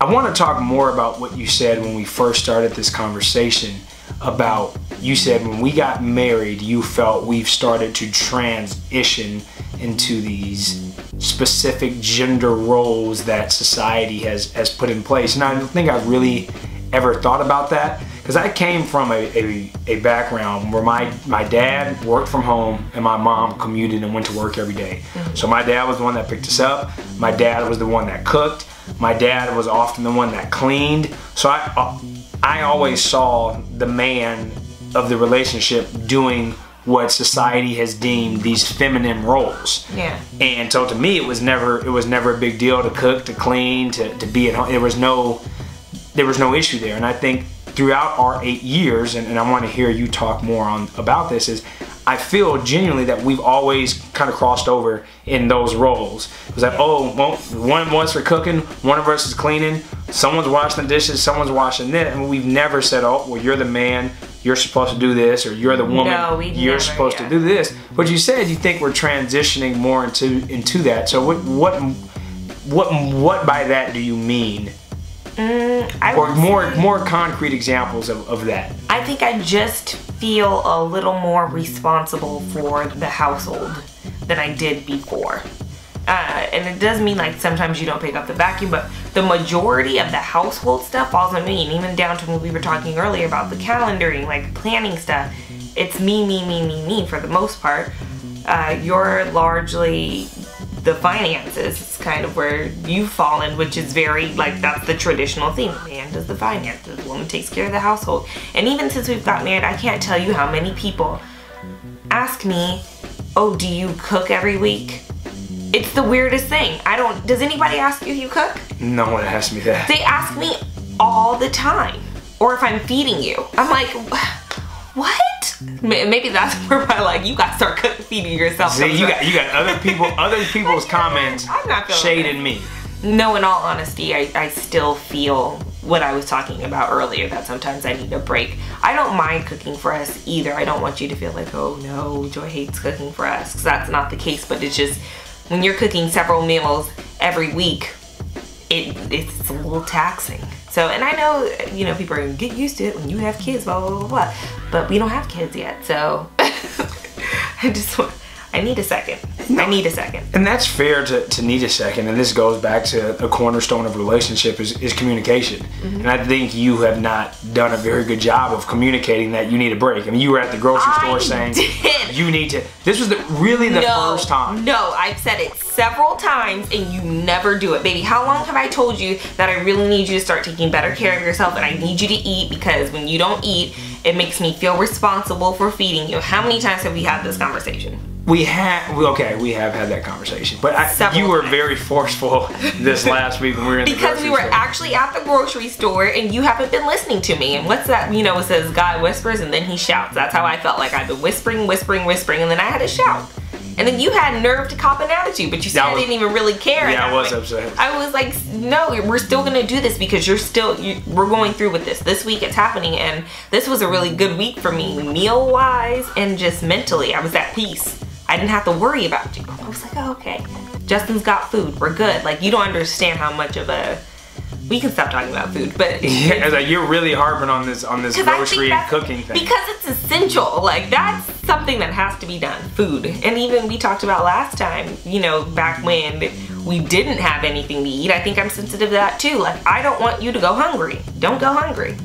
I want to talk more about what you said when we first started this conversation about, you said when we got married, you felt we've started to transition into these specific gender roles that society has put in place. And I don't think I've really ever thought about that, because I came from a background where my dad worked from home and my mom commuted and went to work every day. So my dad was the one that picked us up. My dad was the one that cooked. My dad was often the one that cleaned. So I always saw the man of the relationship doing what society has deemed these feminine roles. Yeah. And so to me, it was never a big deal to cook, to clean, to be at home. There was no issue there. And I think throughout our 8 years, and I want to hear you talk more about this, is I feel genuinely that we've always kind of crossed over in those roles. It was like, oh, well, one of us are cooking, one of us is cleaning, someone's washing the dishes, someone's washing this, and we've never said, oh, well, you're the man, you're supposed to do this, or you're the woman, no, you're supposed to do this. But you said you think we're transitioning more into that. So what by that do you mean? Or more concrete examples of that. I think I just feel a little more responsible for the household than I did before. And it does mean like sometimes you don't pick up the vacuum, but the majority of the household stuff falls on me. And even down to when we were talking earlier about the calendaring, like planning stuff, it's me for the most part. You're largely the finances. It's kind of where you've fallen, which is very, like, that's the traditional thing. The man does the finances, the woman takes care of the household. And even since we've got married, I can't tell you how many people ask me, oh, do you cook every week? It's the weirdest thing. Does anybody ask you if you cook? No one asks me that. They ask me all the time. Or if I'm feeding you. I'm like, what? Maybe that's where my, like, you gotta start feeding yourself. See, you got other people's comments shading me. No, in all honesty, I still feel what I was talking about earlier, that sometimes I need a break. I don't mind cooking for us either. I don't want you to feel like, oh no, Joy hates cooking for us, because that's not the case. But it's just, when you're cooking several meals every week, it's a little taxing. So, and I know, you know, people are gonna get used to it when you have kids, blah, blah, blah, blah. But we don't have kids yet, so I need a second. I need a second. And that's fair to need a second. And this goes back to a cornerstone of a relationship is communication. And I think you have not done a very good job of communicating that you need a break. I mean, you were at the grocery store saying you need to. This was really the first time. No, I've said it several times and you never do it. Baby, how long have I told you that I really need you to start taking better care of yourself and I need you to eat, because when you don't eat, it makes me feel responsible for feeding you. How many times have we had this conversation? We have had that conversation, but you were very forceful this last week when we were in the grocery store. Because we were actually at the grocery store and you haven't been listening to me. And what's that, you know, it says God whispers and then he shouts. That's how I felt. Like I've been whispering, and then I had to shout. And then you had nerve to cop an attitude, but you said I didn't even really care. Yeah, I was upset. I was like, no, we're still gonna do this because we're going through with this. This week it's happening, and this was a really good week for me, meal-wise and just mentally. I was at peace. I didn't have to worry about you. I was like, oh, okay, Justin's got food, we're good. Like, you don't understand how much of a, we can stop talking about food, but yeah, it's like you're really harping on this grocery and cooking thing. Because it's essential. Like, that's something that has to be done, food. And even we talked about last time, you know, back when we didn't have anything to eat, I think I'm sensitive to that too. Like, I don't want you to go hungry. Don't go hungry.